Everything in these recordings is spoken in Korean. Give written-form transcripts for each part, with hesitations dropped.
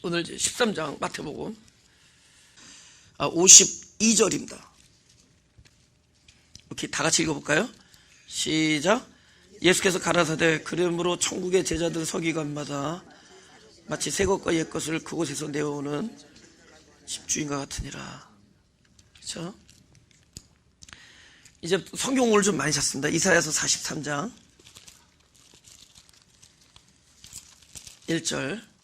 오늘 이제 13장 마태복음 52절입니다. 이렇게 다 같이 읽어볼까요? 시작. 예수께서 가라사대 그러므로 천국의 제자들 서기관마다 마치 새 것과 옛 것을 그곳에서 내어오는 집주인과 같으니라. 그렇죠? 이제 성경을 좀 많이 찾습니다. 이사야서 43장 1절.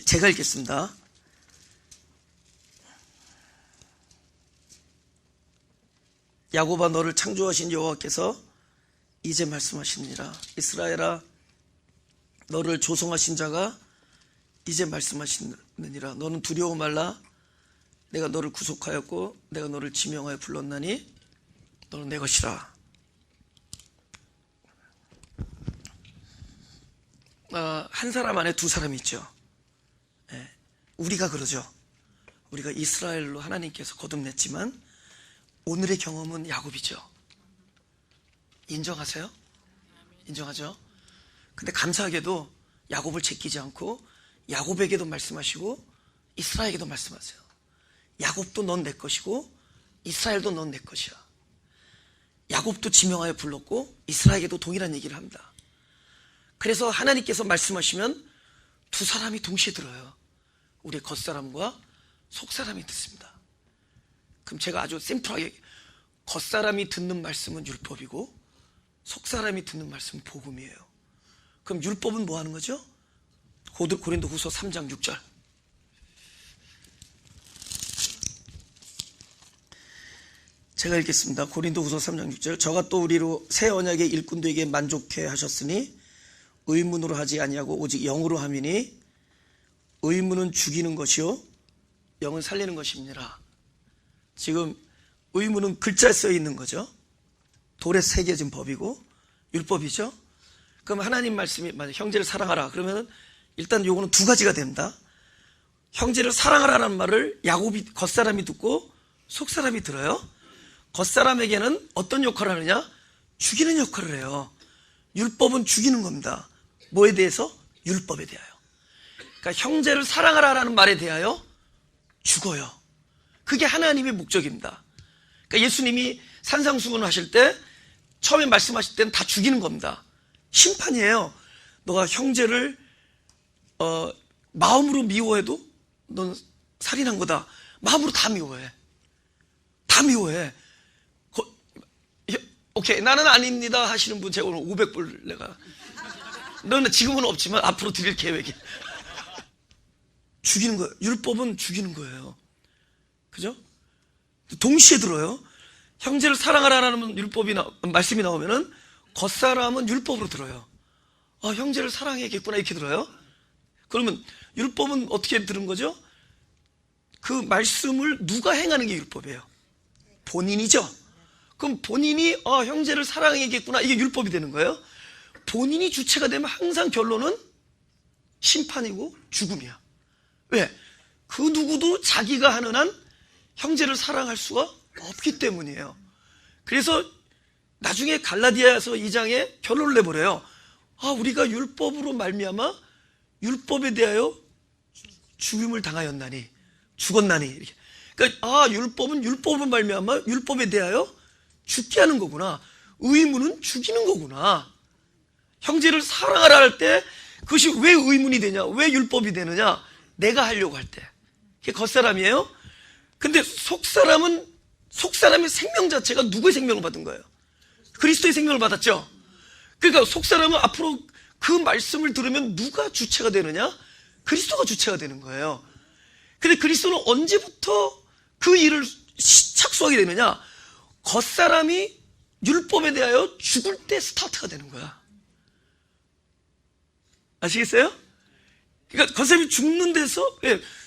제가 읽겠습니다. 야곱아, 너를 창조하신 여호와께서 이제 말씀하시니라. 이스라엘아, 너를 조성하신 자가 이제 말씀하시느니라. 너는 두려워 말라. 내가 너를 구속하였고 내가 너를 지명하여 불렀나니 너는 내 것이라. 한 사람 안에 두 사람이 있죠. 우리가 그러죠. 우리가 이스라엘로 하나님께서 거듭냈지만 오늘의 경험은 야곱이죠. 인정하세요? 인정하죠? 근데 감사하게도 야곱을 제끼지 않고 야곱에게도 말씀하시고 이스라엘에게도 말씀하세요. 야곱도 넌 내 것이고 이스라엘도 넌 내 것이야. 야곱도 지명하여 불렀고 이스라엘에게도 동일한 얘기를 합니다. 그래서 하나님께서 말씀하시면 두 사람이 동시에 들어요. 우리의 겉사람과 속사람이 듣습니다. 그럼 제가 아주 심플하게, 겉사람이 듣는 말씀은 율법이고 속사람이 듣는 말씀은 복음이에요. 그럼 율법은 뭐 하는 거죠? 고린도후서 3장 6절. 제가 읽겠습니다. 고린도후서 3장 6절. 저가 또 우리로 새 언약의 일꾼들에게 만족해 하셨으니 의문으로 하지 아니하고 오직 영으로 함이니 의문은 죽이는 것이요 영은 살리는 것입니다. 지금 의문은 글자에 써 있는 거죠. 돌에 새겨진 법이고 율법이죠. 그럼 하나님 말씀이 만약 형제를 사랑하라 그러면 일단 요거는 두 가지가 됩니다. 형제를 사랑하라는 말을 야곱이 겉사람이 듣고 속사람이 들어요. 겉사람에게는 어떤 역할을 하느냐? 죽이는 역할을 해요. 율법은 죽이는 겁니다. 뭐에 대해서? 율법에 대하여. 그러니까 형제를 사랑하라라는 말에 대하여 죽어요. 그게 하나님의 목적입니다. 그러니까 예수님이 산상수훈을 하실 때 처음에 말씀하실 때는 다 죽이는 겁니다. 심판이에요. 너가 형제를 마음으로 미워해도 넌 살인한 거다. 마음으로 다 미워해. 다 미워해. 오케이, 나는 아닙니다 하시는 분 제가 오늘 500불 내가, 너는 지금은 없지만 앞으로 드릴 계획이야. 죽이는 거예요. 율법은 죽이는 거예요. 그죠? 동시에 들어요. 형제를 사랑하라는 율법이 말씀이 나오면은 겉사람은 율법으로 들어요. 형제를 사랑해야겠구나 이렇게 들어요. 그러면 율법은 어떻게 들은 거죠? 그 말씀을 누가 행하는 게 율법이에요? 본인이죠. 그럼 본인이 형제를 사랑해야겠구나 이게 율법이 되는 거예요. 본인이 주체가 되면 항상 결론은 심판이고 죽음이야. 왜? 그 누구도 자기가 하는 한 형제를 사랑할 수가 없기 때문이에요. 그래서 나중에 갈라디아서 2장에 결론을 내버려요. 우리가 율법으로 말미암아 율법에 대하여 죽임을 당하였나니, 죽었나니 이렇게. 그러니까 율법은 율법으로 말미암아 율법에 대하여 죽게 하는 거구나. 의문은 죽이는 거구나. 형제를 사랑하라 할 때 그것이 왜 의문이 되냐, 왜 율법이 되느냐, 내가 하려고 할 때 그게 겉사람이에요. 근데 속사람은, 속사람의 생명 자체가 누구의 생명을 받은 거예요? 그리스도의 생명을 받았죠. 그러니까 속사람은 앞으로 그 말씀을 들으면 누가 주체가 되느냐? 그리스도가 주체가 되는 거예요. 근데 그리스도는 언제부터 그 일을 착수하게 되느냐? 겉사람이 율법에 대하여 죽을 때 스타트가 되는 거야. 아시겠어요? 그러니까 겉사람이 죽는 데서,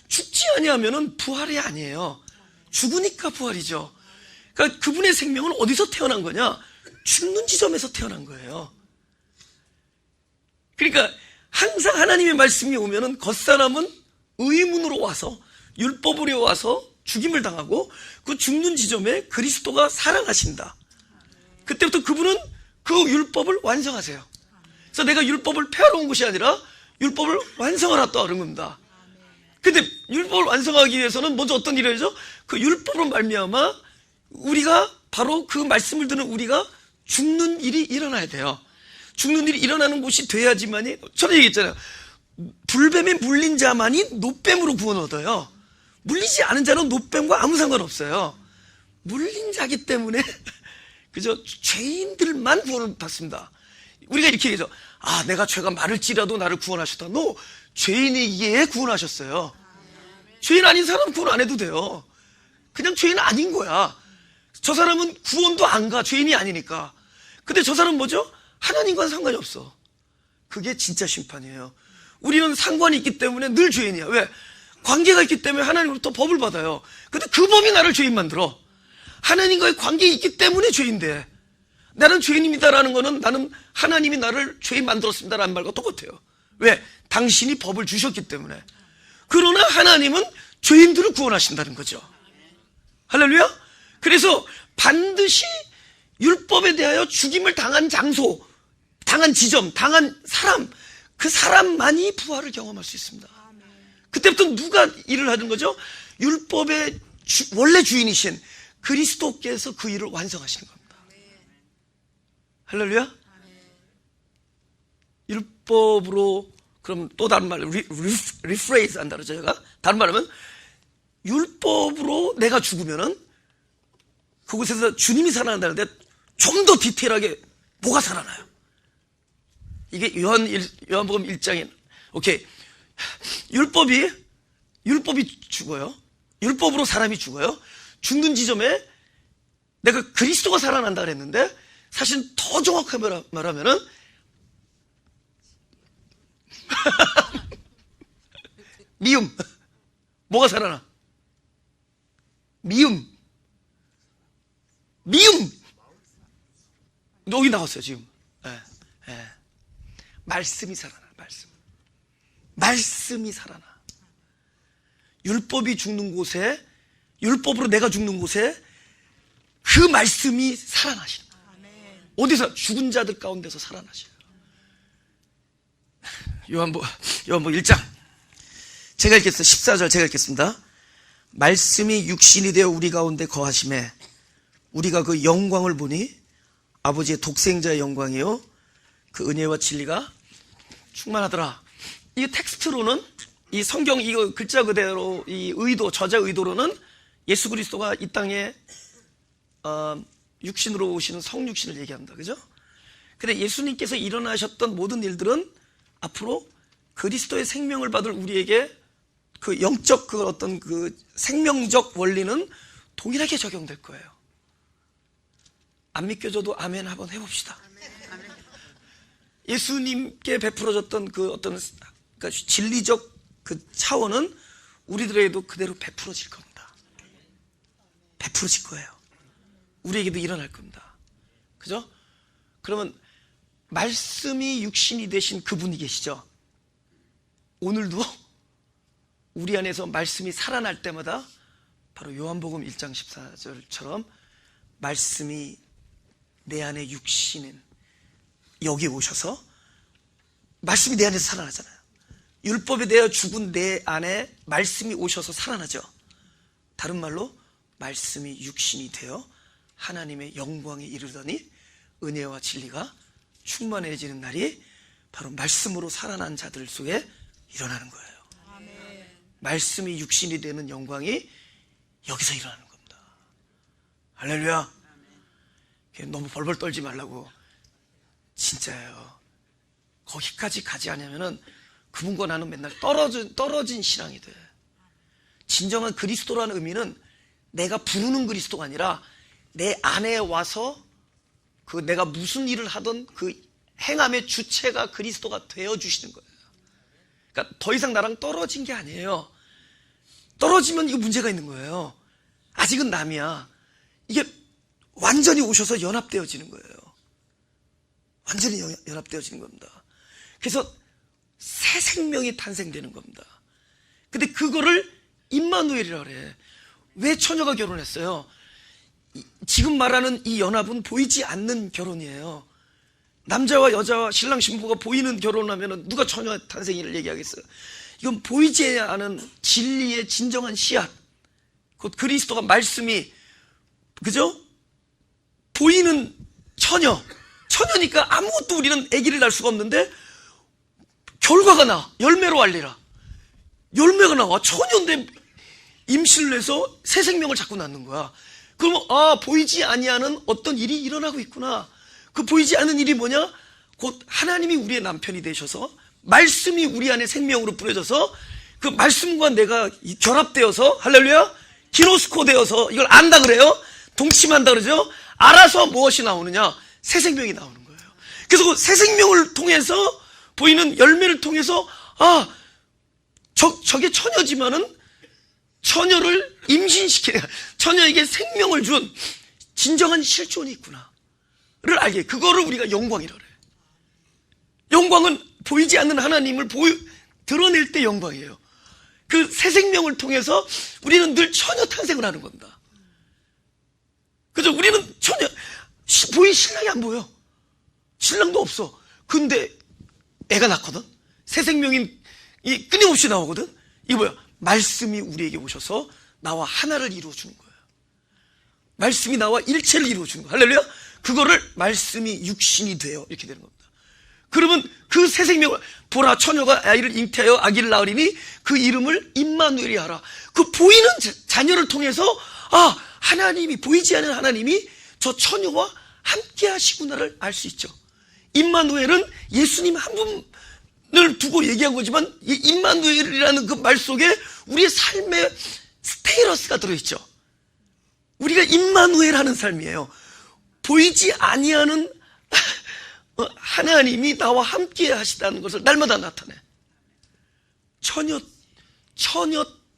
죽지 아니하면은 부활이 아니에요. 죽으니까 부활이죠. 그러니까 그분의 생명은 어디서 태어난 거냐? 죽는 지점에서 태어난 거예요. 그러니까 항상 하나님의 말씀이 오면은 겉사람은 의문으로 와서, 율법으로 와서 죽임을 당하고 그 죽는 지점에 그리스도가 사랑하신다. 그때부터 그분은 그 율법을 완성하세요. 그래서 내가 율법을 폐하러 온 것이 아니라 율법을 완성하라 또 하는 겁니다. 근데 율법을 완성하기 위해서는 먼저 어떤 일을 해야죠? 그 율법으로 말미암아 우리가 바로 그 말씀을 듣는 우리가 죽는 일이 일어나야 돼요. 죽는 일이 일어나는 곳이 돼야지만이, 저는 얘기했잖아요. 불뱀에 물린 자만이 노뱀으로 구원 얻어요. 물리지 않은 자는 노뱀과 아무 상관없어요. 물린 자기 때문에 그저 죄인들만 구원을 받습니다. 우리가 이렇게 얘기하죠. 아, 내가 죄가 많을지라도 나를 구원하셨다. 노, 죄인이기에 구원하셨어요. 죄인 아닌 사람은 구원 안 해도 돼요. 그냥 죄인 아닌 거야. 저 사람은 구원도 안 가. 죄인이 아니니까. 근데 저 사람은 뭐죠? 하나님과는 상관이 없어. 그게 진짜 심판이에요. 우리는 상관이 있기 때문에 늘 죄인이야. 왜? 관계가 있기 때문에 하나님으로부터 법을 받아요. 근데 그 법이 나를 죄인 만들어. 하나님과의 관계가 있기 때문에 죄인돼. 나는 죄인입니다라는 거는 나는 하나님이 나를 죄인 만들었습니다라는 말과 똑같아요. 왜? 당신이 법을 주셨기 때문에. 그러나 하나님은 죄인들을 구원하신다는 거죠. 할렐루야? 그래서 반드시 율법에 대하여 죽임을 당한 장소, 당한 지점, 당한 사람, 그 사람만이 부활을 경험할 수 있습니다. 그때부터 누가 일을 하는 거죠? 율법의 원래 주인이신 그리스도께서 그 일을 완성하시는 겁니다. 할렐루야? 율법으로, 그럼 또 다른 말로 리프레이즈 한다 그러죠. 제가 다른 말하면 율법으로 내가 죽으면은 그곳에서 주님이 살아난다는데 좀 더 디테일하게 뭐가 살아나요? 이게 요한복음 1장에, 오케이. 율법이 죽어요. 율법으로 사람이 죽어요. 죽는 지점에 내가 그리스도가 살아난다 그랬는데, 사실 더 정확하게 말하면은 미움. 뭐가 살아나? 미움. 여기 나왔어요 지금. 말씀이 살아나. 말씀이 살아나. 율법이 죽는 곳에, 율법으로 내가 죽는 곳에 그 말씀이 살아나시는 거예요. 어디서? 죽은 자들 가운데서 살아나셔요. 요한복음 1장 제가 읽겠습니다. 14절 제가 읽겠습니다. 말씀이 육신이 되어 우리 가운데 거하심에 우리가 그 영광을 보니 아버지의 독생자의 영광이요 그 은혜와 진리가 충만하더라. 이 텍스트로는, 이 성경 이거 글자 그대로 이 의도, 저자 의도로는 예수 그리스도가 이 땅에 육신으로 오시는 성육신을 얘기합니다. 그죠? 근데 예수님께서 일어나셨던 모든 일들은 앞으로 그리스도의 생명을 받을 우리에게 그 영적 그 어떤 그 생명적 원리는 동일하게 적용될 거예요. 안 믿겨져도 아멘 한번 해봅시다. 예수님께 베풀어졌던 그 어떤 그러니까 진리적 그 차원은 우리들에게도 그대로 베풀어질 겁니다. 베풀어질 거예요. 우리에게도 일어날 겁니다. 그죠? 그러면 말씀이 육신이 되신 그분이 계시죠? 오늘도 우리 안에서 말씀이 살아날 때마다 바로 요한복음 1장 14절처럼 말씀이 내 안에 육신인 여기 오셔서 말씀이 내 안에서 살아나잖아요. 율법에 대하여 죽은 내 안에 말씀이 오셔서 살아나죠. 다른 말로 말씀이 육신이 되어 하나님의 영광에 이르더니 은혜와 진리가 충만해지는 날이 바로 말씀으로 살아난 자들 속에 일어나는 거예요. 말씀이 육신이 되는 영광이 여기서 일어나는 겁니다. 할렐루야. 너무 벌벌 떨지 말라고. 진짜예요. 거기까지 가지 않으면은 그분과 나는 맨날 떨어진 신앙이 돼. 진정한 그리스도라는 의미는 내가 부르는 그리스도가 아니라 내 안에 와서 그 내가 무슨 일을 하던 그 행함의 주체가 그리스도가 되어주시는 거예요. 그러니까 더 이상 나랑 떨어진 게 아니에요. 떨어지면 이거 문제가 있는 거예요. 아직은 남이야. 이게 완전히 오셔서 연합되어지는 거예요. 완전히 연합되어지는 겁니다. 그래서 새 생명이 탄생되는 겁니다. 근데 그거를 임마누엘이라고 그래. 왜 처녀가 결혼했어요? 지금 말하는 이 연합은 보이지 않는 결혼이에요. 남자와 여자와 신랑 신부가 보이는 결혼을 하면 누가 처녀 탄생을 얘기하겠어요? 이건 보이지 않은 진리의 진정한 씨앗, 곧 그리스도가 말씀이, 그죠? 보이는 처녀니까 아무것도 우리는 아기를 낳을 수가 없는데 결과가 나, 열매로 알리라. 열매가 나와. 처녀인데 임신을 해서 새 생명을 자꾸 낳는 거야. 그러면 보이지 아니하는 어떤 일이 일어나고 있구나. 그 보이지 않는 일이 뭐냐? 곧 하나님이 우리의 남편이 되셔서 말씀이 우리 안에 생명으로 뿌려져서 그 말씀과 내가 결합되어서, 할렐루야, 기노스코 되어서 이걸 안다 그래요. 동침한다 그러죠. 알아서 무엇이 나오느냐? 새 생명이 나오는 거예요. 그래서 그 새 생명을 통해서 보이는 열매를 통해서 저게 처녀지만은 처녀를 임신시키는, 처녀에게 생명을 준 진정한 실존이 있구나 를 알게, 그거를 우리가 영광이라 그래. 영광은 보이지 않는 하나님을 드러낼 때 영광이에요. 그 새 생명을 통해서 우리는 늘 처녀 탄생을 하는 겁니다. 그죠? 우리는 처녀, 신랑이 안 보여. 신랑도 없어. 근데 애가 낳거든. 새 생명이 끊임없이 나오거든. 이게 뭐야? 말씀이 우리에게 오셔서 나와 하나를 이루어주는 거예요. 말씀이 나와 일체를 이루어주는 거예요. 할렐루야. 그거를 말씀이 육신이 돼요, 이렇게 되는 겁니다. 그러면 그 새 생명을, 보라, 처녀가 아이를 잉태하여 아기를 낳으리니 그 이름을 임마누엘이 하라. 그 보이는 자녀를 통해서 하나님이, 보이지 않는 하나님이 저 처녀와 함께 하시구나를 알 수 있죠. 임마누엘은 예수님 한 분을 두고 얘기한 거지만, 이 임마누엘이라는 그 말 속에 우리의 삶의 스테이러스가 들어있죠. 우리가 임마누엘 하는 삶이에요. 보이지 아니하는 하나님이 나와 함께 하시다는 것을 날마다 나타내. 처녀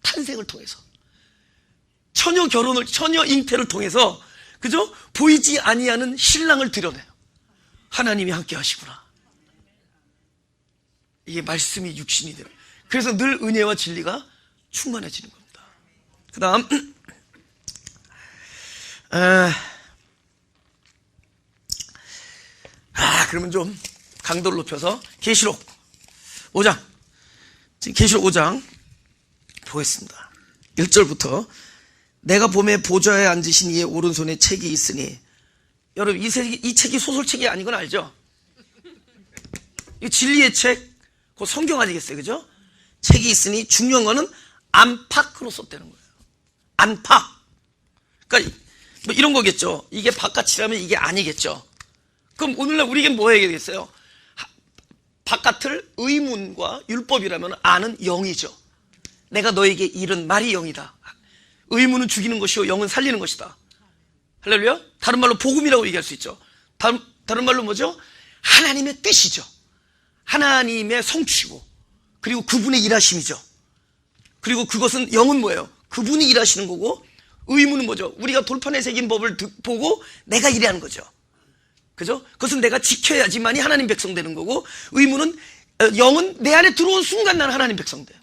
탄생을 통해서, 처녀 결혼을, 처녀 잉태를 통해서, 그죠? 보이지 아니하는 신랑을 드러내요. 하나님이 함께 하시구나. 이게 말씀이 육신이 돼요. 그래서 늘 은혜와 진리가 충만해지는 겁니다. 그 다음, 그러면 좀 강도를 높여서 계시록 5장, 지금 계시록 5장 보겠습니다. 1절부터 내가 봄에 보좌에 앉으신 이의 오른손에 책이 있으니, 여러분 이 책이 소설책이 아닌 건 알죠? 이 진리의 책, 그 성경 아니겠어요, 그죠? 책이 있으니 중요한 거는 안팎으로 썼다는 거예요. 안팎. 그러니까 뭐 이런 거겠죠. 이게 바깥이라면 이게 아니겠죠. 그럼 오늘날 우리에게 뭐 해야겠어요? 바깥을 의문과 율법이라면 안은 영이죠. 내가 너에게 이른 말이 영이다. 의문은 죽이는 것이요 영은 살리는 것이다. 할렐루야. 다른 말로 복음이라고 얘기할 수 있죠. 다른 말로 뭐죠? 하나님의 뜻이죠. 하나님의 성취고, 그리고 그분의 일하심이죠. 그리고 그것은, 영은 뭐예요? 그분이 일하시는 거고, 의문은 뭐죠? 우리가 돌판에 새긴 법을 보고 내가 일하는 거죠. 그죠? 그것은 내가 지켜야지만이 하나님 백성 되는 거고, 의문은, 영은 내 안에 들어온 순간 나는 하나님 백성 돼요.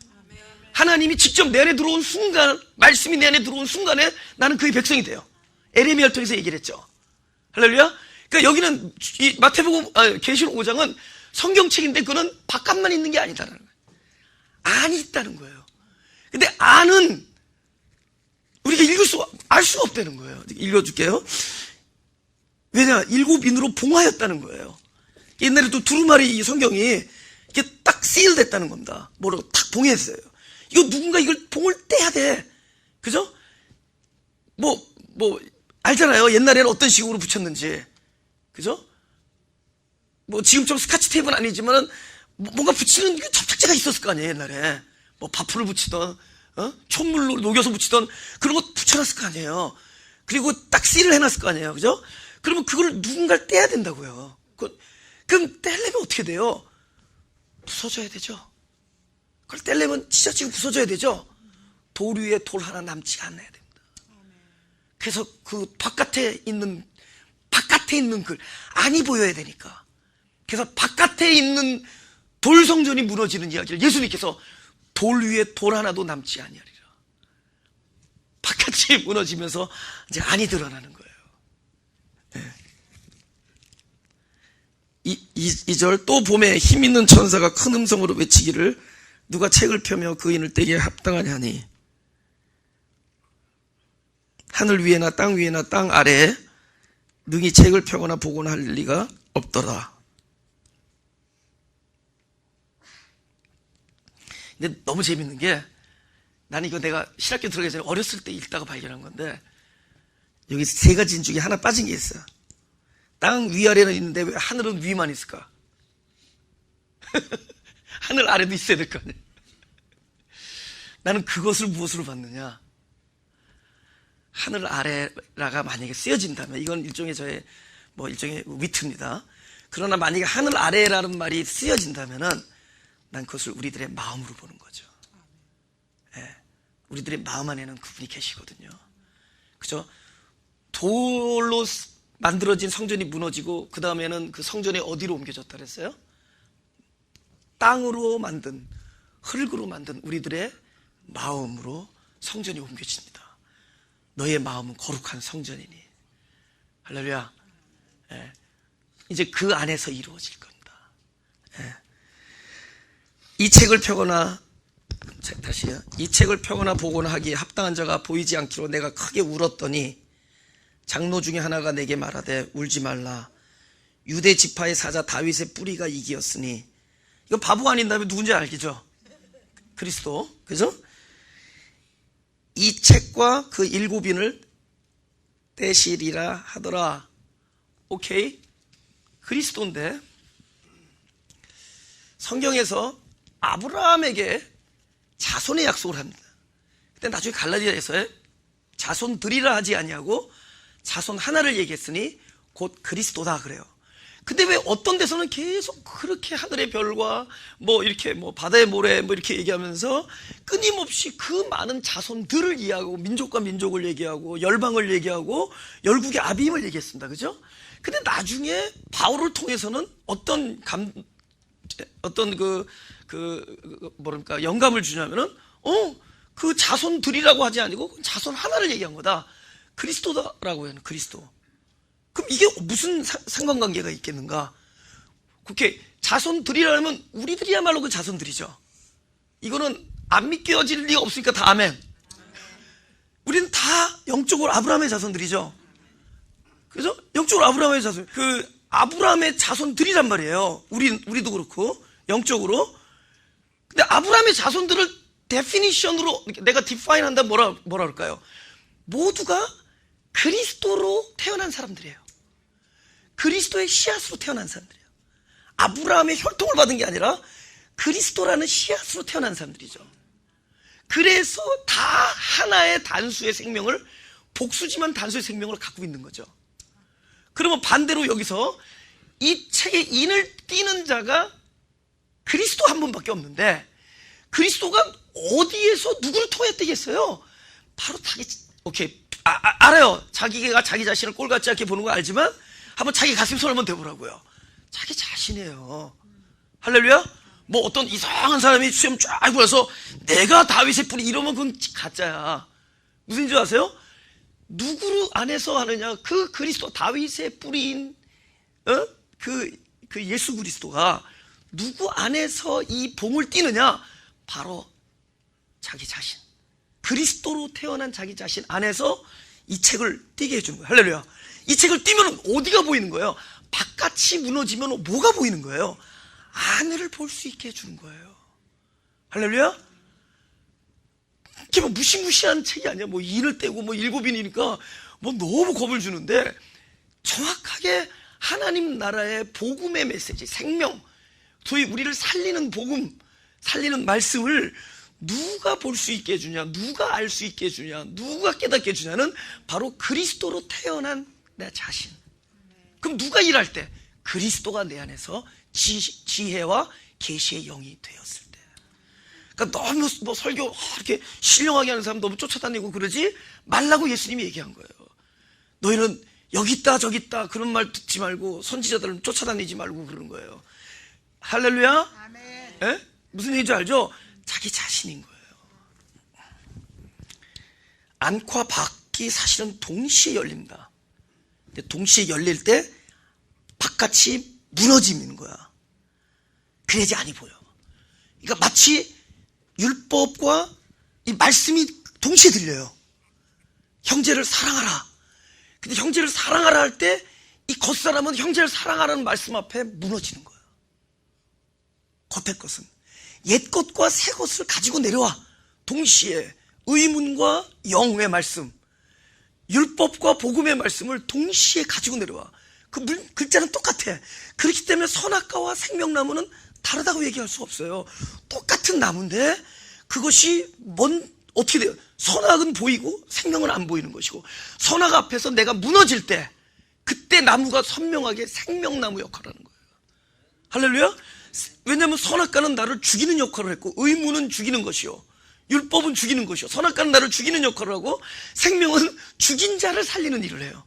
하나님이 직접 내 안에 들어온 순간, 말씀이 내 안에 들어온 순간에 나는 그의 백성이 돼요. 에레미야를 통해서 얘기를 했죠. 할렐루야. 그러니까 여기는 이 마태복음, 계시록 5장은 성경책인데 그거는 바깥만 있는 게 아니다라는 거예요. 안이 있다는 거예요. 근데 안은 우리가 알 수가 없다는 거예요. 읽어줄게요. 왜냐? 7인으로 봉하였다는 거예요. 옛날에 또 두루마리 이 성경이 이게 딱 시일됐다는 겁니다. 뭐라고 탁 봉했어요. 이거 누군가 이걸 봉을 떼야 돼. 그죠? 알잖아요. 옛날에는 어떤 식으로 붙였는지. 그죠? 지금처럼 스카치 테이프는 아니지만은 뭔가 붙이는 게 접착제가 있었을 거 아니에요, 옛날에. 바프를 붙이던, 촛물로 녹여서 붙이던 그런 거 붙여놨을 거 아니에요. 그리고 딱 실을 해놨을 거 아니에요. 그죠? 그러면 그걸 누군가를 떼야 된다고요. 그럼 떼려면 어떻게 돼요? 부서져야 되죠. 그걸 떼려면 찢어지고 부서져야 되죠. 돌 위에 돌 하나 남지 않아야 됩니다. 그래서 그 바깥에 있는 글, 안이 보여야 되니까. 그래서 바깥에 있는 돌 성전이 무너지는 이야기를 예수님께서 돌 위에 돌 하나도 남지 아니하리라. 바깥이 무너지면서 이제 안이 드러나는 거예요. 네. 2절 또 봄에 힘있는 천사가 큰 음성으로 외치기를 누가 책을 펴며 그 인을 떼기에 합당하냐니 하늘 위에나 땅 위에나 땅 아래에 능히 책을 펴거나 보거나 할 리가 없더라. 근데 너무 재밌는 게 나는 이거 내가 신학교 들어가기 전에 어렸을 때 읽다가 발견한 건데 여기 세 가지 중에 하나 빠진 게 있어요. 땅 위아래는 있는데 왜 하늘은 위만 있을까? 하늘 아래도 있어야 될 거 아니야. 나는 그것을 무엇으로 봤느냐? 하늘 아래라가 만약에 쓰여진다면 이건 일종의 저의 일종의 위트입니다. 그러나 만약에 하늘 아래라는 말이 쓰여진다면은 난 그것을 우리들의 마음으로 보는 거죠. 예, 우리들의 마음 안에는 그분이 계시거든요. 그죠? 돌로 만들어진 성전이 무너지고 그 다음에는 그 성전이 어디로 옮겨졌다 그랬어요? 땅으로 만든, 흙으로 만든 우리들의 마음으로 성전이 옮겨집니다. 너의 마음은 거룩한 성전이니. 할렐루야. 예. 이제 그 안에서 이루어질 겁니다. 예. 이 책을 펴거나, 다시요. 이 책을 펴거나 보거나 하기에 합당한 자가 보이지 않기로 내가 크게 울었더니 장로 중에 하나가 내게 말하되 울지 말라. 유대 지파의 사자 다윗의 뿌리가 이기었으니. 이거 바보가 아닌 다음에 누군지 알겠죠? 그리스도. 그죠? 이 책과 그 7인을 떼시리라 하더라. 오케이. 그리스도인데 성경에서 아브라함에게 자손의 약속을 합니다. 근데 나중에 갈라디아에서 자손들이라 하지 아니하고 자손 하나를 얘기했으니 곧 그리스도다 그래요. 근데 왜 어떤 데서는 계속 그렇게 하늘의 별과 이렇게 바다의 모래 이렇게 얘기하면서 끊임없이 그 많은 자손들을 이해하고 민족과 민족을 얘기하고 열방을 얘기하고 열국의 아비임을 얘기했습니다. 그죠? 근데 나중에 바울을 통해서는 어떤 영감을 주냐면은 그 자손들이라고 하지 아니고 자손 하나를 얘기한 거다. 그리스도다라고 해요. 그리스도. 그럼 이게 무슨 상관관계가 있겠는가? 그렇게 자손들이라면 우리들이야말로 그 자손들이죠. 이거는 안 믿겨질 리가 없으니까 다 아멘. 우리는 다 영적으로 아브라함의 자손들이죠. 그래서 영적으로 아브라함의 자손, 그 아브라함의 자손들이란 말이에요. 우리도 그렇고 영적으로. 근데 아브라함의 자손들을 데피니션으로 내가 디파인한다 뭐라 그럴까요? 모두가 그리스도로 태어난 사람들이에요. 그리스도의 씨앗으로 태어난 사람들이에요. 아브라함의 혈통을 받은 게 아니라 그리스도라는 씨앗으로 태어난 사람들이죠. 그래서 다 하나의 단수의 생명을, 복수지만 단수의 생명을 갖고 있는 거죠. 그러면 반대로 여기서 이 책의 인을 띄는 자가 그리스도 한 분밖에 없는데 그리스도가 어디에서 누구를 통해 띄겠어요? 바로 알아요. 자기가 자기 자신을 꼴같지 않게 보는 거 알지만 한번 자기 가슴 손 한번 대보라고요. 자기 자신이에요. 할렐루야? 어떤 이상한 사람이 수염 쫙 보여서 내가 다윗의 뿌리 이러면 그건 가짜야. 무슨 줄 아세요? 누구 안에서 하느냐? 그 그리스도, 다윗의 뿌리인 그 예수 그리스도가 누구 안에서 이 봉을 띠느냐? 바로 자기 자신. 그리스도로 태어난 자기 자신 안에서 이 책을 띄게 해주는 거예요. 할렐루야. 이 책을 띄면 어디가 보이는 거예요? 바깥이 무너지면 뭐가 보이는 거예요? 안을 볼 수 있게 해주는 거예요. 할렐루야. 이게 무시무시한 책이 아니야. 인을 떼고 7인이니까 너무 겁을 주는데 정확하게 하나님 나라의 복음의 메시지, 생명, 소위 우리를 살리는 복음, 살리는 말씀을 누가 볼 수 있게 해주냐, 누가 알 수 있게 해주냐, 누가 깨닫게 해주냐는 바로 그리스도로 태어난 내 자신. 그럼 누가 일할 때? 그리스도가 내 안에서 지혜와 계시의 영이 되었을 때. 그러니까 너무 설교 이렇게 신령하게 하는 사람 너무 쫓아다니고 그러지 말라고 예수님이 얘기한 거예요. 너희는 여기 있다 저기 있다 그런 말 듣지 말고 선지자들은 쫓아다니지 말고 그러는 거예요. 할렐루야. 아멘. 에? 무슨 얘기인지 알죠? 자기 자신인 거예요. 안과 밖이 사실은 동시에 열립니다. 근데 동시에 열릴 때 바깥이 무너짐인 거야. 그래야지 안이 보여. 그러니까 마치 율법과 이 말씀이 동시에 들려요. 형제를 사랑하라. 근데 형제를 사랑하라 할 때 이 겉사람은 형제를 사랑하라는 말씀 앞에 무너지는 거예요. 겉의 것은 옛 것과 새 것을 가지고 내려와. 동시에 의문과 영의 말씀, 율법과 복음의 말씀을 동시에 가지고 내려와. 그 글자는 똑같아. 그렇기 때문에 선악과와 생명나무는 다르다고 얘기할 수 없어요. 똑같은 나무인데 그것이 어떻게 돼요? 선악은 보이고 생명은 안 보이는 것이고, 선악 앞에서 내가 무너질 때 그때 나무가 선명하게 생명나무 역할을 하는 거예요. 할렐루야. 왜냐하면 선악과는 나를 죽이는 역할을 했고, 의무는 죽이는 것이요, 율법은 죽이는 것이요, 선악과는 나를 죽이는 역할을 하고, 생명은 죽인 자를 살리는 일을 해요.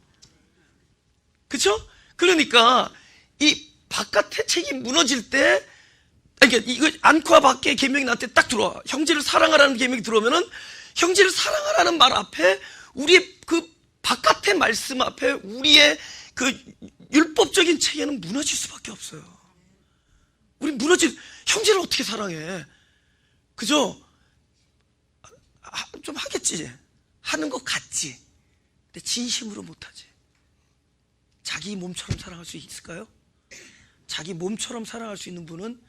그렇죠? 그러니까 이 바깥의 책이 무너질 때, 그러니까 이거 안과 밖의 계명이 나한테 딱 들어와. 형제를 사랑하라는 계명이 들어오면은, 형제를 사랑하라는 말 앞에 우리의 그 바깥의 말씀 앞에 우리의 그 율법적인 체계는 무너질 수밖에 없어요. 우리 형제를 어떻게 사랑해? 그죠? 좀 하겠지. 하는 것 같지. 근데 진심으로 못하지. 자기 몸처럼 사랑할 수 있을까요? 자기 몸처럼 사랑할 수 있는 분은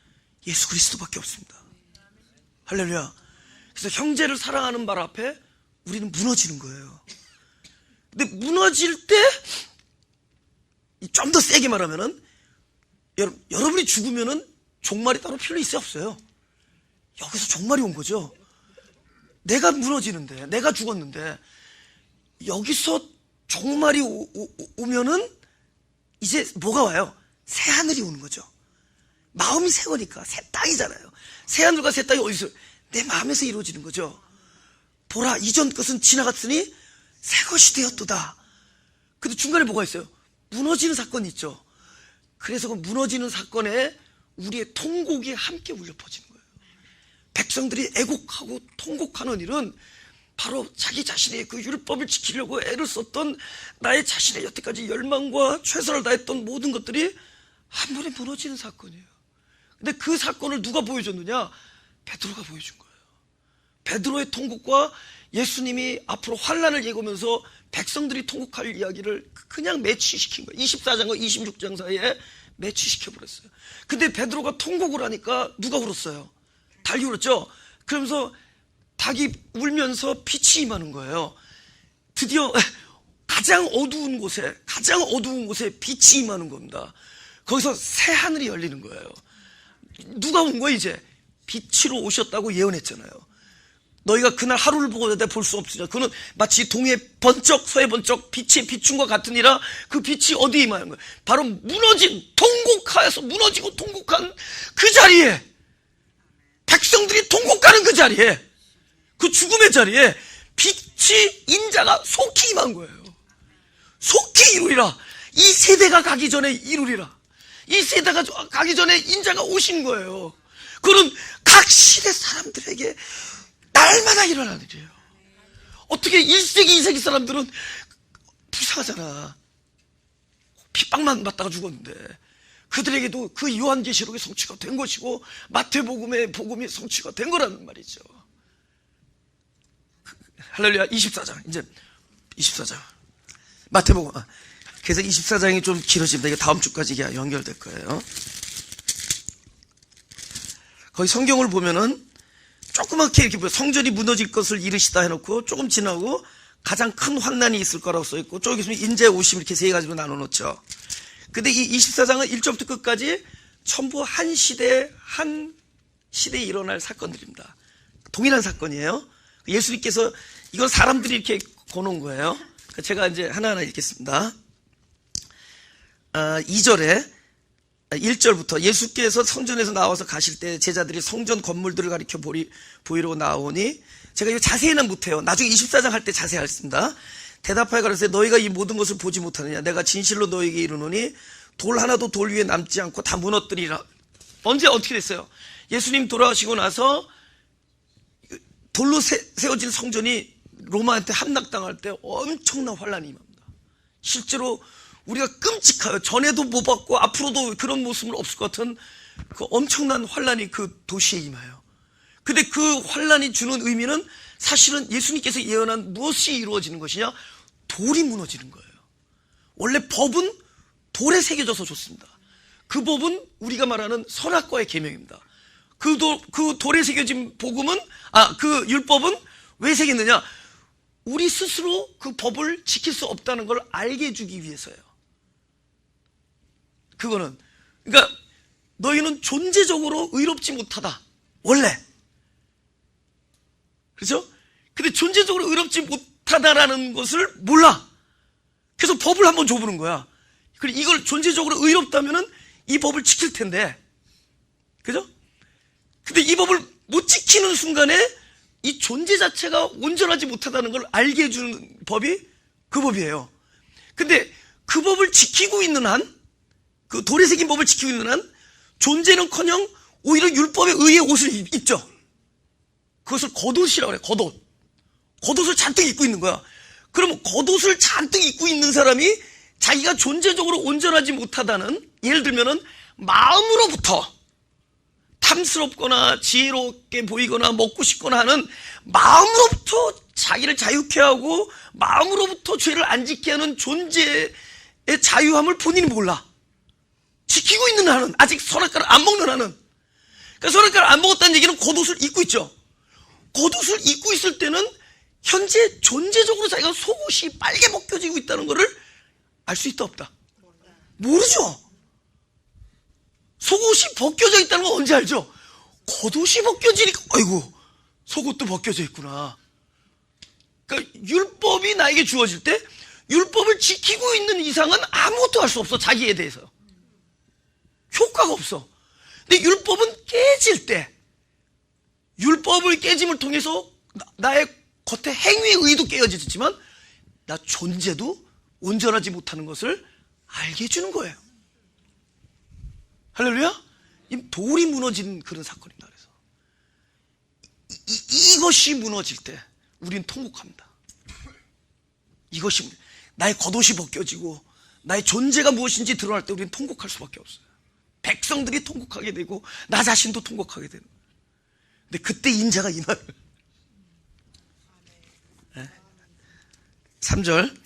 예수 그리스도밖에 없습니다. 할렐루야. 그래서 형제를 사랑하는 말 앞에 우리는 무너지는 거예요. 근데 무너질 때 좀 더 세게 말하면은, 여러분이 죽으면은 종말이 따로 필요 있어요, 없어요? 여기서 종말이 온 거죠. 내가 무너지는데, 내가 죽었는데 여기서 종말이 오면은 이제 뭐가 와요? 새 하늘이 오는 거죠. 마음이 새 거니까, 새 땅이잖아요. 새 하늘과 새 땅이 어디서? 내 마음에서 이루어지는 거죠. 보라, 이전 것은 지나갔으니 새 것이 되었도다. 근데 중간에 뭐가 있어요? 무너지는 사건이 있죠. 그래서 그 무너지는 사건에 우리의 통곡이 함께 울려 퍼지는 거예요. 백성들이 애곡하고 통곡하는 일은 바로 자기 자신의 그 율법을 지키려고 애를 썼던 나의 자신의 여태까지 열망과 최선을 다했던 모든 것들이 한 번에 무너지는 사건이에요. 근데 그 사건을 누가 보여줬느냐? 베드로가 보여준 거예요. 베드로의 통곡과 예수님이 앞으로 환난을 예고하면서 백성들이 통곡할 이야기를 그냥 매치시킨 거예요. 24장과 26장 사이에 매치시켜버렸어요. 근데 베드로가 통곡을 하니까 누가 울었어요? 닭이 울었죠? 그러면서 닭이 울면서 빛이 임하는 거예요. 드디어 가장 어두운 곳에 빛이 임하는 겁니다. 거기서 새 하늘이 열리는 거예요. 누가 온 거예요? 이제 빛으로 오셨다고 예언했잖아요. 너희가 그날 하루를 보고 내가 볼 수 없으냐. 그는 마치 동해 번쩍 서해 번쩍 빛이 비춘과 같으니라. 그 빛이 어디에 임하는 거예요? 바로 통곡하여서 무너지고 통곡한 그 자리에, 백성들이 통곡하는 그 자리에, 그 죽음의 자리에 빛이, 인자가 속히 임한 거예요. 속히 이루리라. 이 세대가 가기 전에 이루리라. 이 세대가 가기 전에 인자가 오신 거예요. 그는 각 시대 사람들에게 날마다 일어나는 일이에요. 어떻게 1세기, 2세기 사람들은 불쌍하잖아. 핍박만 받다가 죽었는데 그들에게도 그 요한계시록의 성취가 된 것이고 마태복음의 복음이 성취가 된 거라는 말이죠. 할렐루야. 24장, 이제 24장 마태복음. 그래서 24장이 좀 길어집니다. 이게 다음 주까지 연결될 거예요. 거기 성경을 보면은 조그맣게 이렇게 성전이 무너질 것을 이르시다 해놓고 조금 지나고 가장 큰 환난이 있을 거라고 써있고, 저기 있으면 인자의 오심, 이렇게 세 가지로 나눠놓죠. 근데 이 24장은 1절부터 끝까지 전부 한 시대에 일어날 사건들입니다. 동일한 사건이에요. 예수님께서 이건 사람들이 이렇게 거놓은 거예요. 제가 이제 하나하나 읽겠습니다. 2절에 1절부터 예수께서 성전에서 나와서 가실 때 제자들이 성전 건물들을 가리켜 보이려고 나오니, 제가 이거 자세히는 못해요. 나중에 24장 할 때 자세히 하겠습니다. 대답하여 가로되 너희가 이 모든 것을 보지 못하느냐? 내가 진실로 너희에게 이르노니 돌 하나도 돌 위에 남지 않고 다 무너뜨리라. 언제 어떻게 됐어요? 예수님 돌아가시고 나서 돌로 세워진 성전이 로마한테 함락당할 때 엄청난 환란이 임합니다. 실제로 우리가 끔찍해요. 전에도 못 봤고 앞으로도 그런 모습은 없을 것 같은 그 엄청난 환란이 그 도시에 임해요. 근데 그 환란이 주는 의미는 사실은 예수님께서 예언한 무엇이 이루어지는 것이냐? 돌이 무너지는 거예요. 원래 법은 돌에 새겨져서 좋습니다. 그 법은 우리가 말하는 선악과의 계명입니다. 그 돌에 새겨진 복음은, 그 율법은 왜 새겼느냐? 우리 스스로 그 법을 지킬 수 없다는 걸 알게 해주기 위해서예요. 그거는, 그러니까 너희는 존재적으로 의롭지 못하다. 원래. 그렇죠? 근데 존재적으로 의롭지 못하다라는 것을 몰라. 그래서 법을 한번 줘보는 거야. 그리고 이걸 존재적으로 의롭다면은 이 법을 지킬 텐데. 그죠? 근데 이 법을 못 지키는 순간에 이 존재 자체가 온전하지 못하다는 걸 알게 해주는 법이 그 법이에요. 근데 그 법을 지키고 있는 한, 그 돌에 새긴 법을 지키고 있는 한, 존재는커녕 오히려 율법에 의해 옷을 입죠. 그것을 겉옷이라고 그래, 겉옷. 겉옷을 잔뜩 입고 있는 거야. 그럼 겉옷을 잔뜩 입고 있는 사람이 자기가 존재적으로 온전하지 못하다는, 예를 들면은 마음으로부터 탐스럽거나 지혜롭게 보이거나 먹고 싶거나 하는 마음으로부터 자기를 자유케 하고 마음으로부터 죄를 안 짓게 하는 존재의 자유함을 본인이 몰라. 지키고 있는 한은, 아직 선악과를 안 먹는 한은. 그러니까 선악과를 안 먹었다는 얘기는 겉옷을 입고 있죠. 겉옷을 입고 있을 때는 현재 존재적으로 자기가 속옷이 빨개 벗겨지고 있다는 것을 알 수 있다 없다? 모르죠. 속옷이 벗겨져 있다는 건 언제 알죠? 겉옷이 벗겨지니까 아이고 속옷도 벗겨져 있구나. 그러니까 율법이 나에게 주어질 때 율법을 지키고 있는 이상은 아무것도 할 수 없어. 자기에 대해서 효과가 없어. 근데 율법은 깨질 때, 율법을 깨짐을 통해서 나의 겉에 행위의 의도 깨어지지만 나 존재도 온전하지 못하는 것을 알게 해주는 거예요. 할렐루야? 돌이 무너진 그런 사건입니다. 그래서 이것이 무너질 때 우리는 통곡합니다. 이것이 나의 겉옷이 벗겨지고 나의 존재가 무엇인지 드러날 때 우리는 통곡할 수밖에 없어요. 백성들이 통곡하게 되고 나 자신도 통곡하게 되는 거예요. 근데 그때 인자가 임하는 거예요. 3절,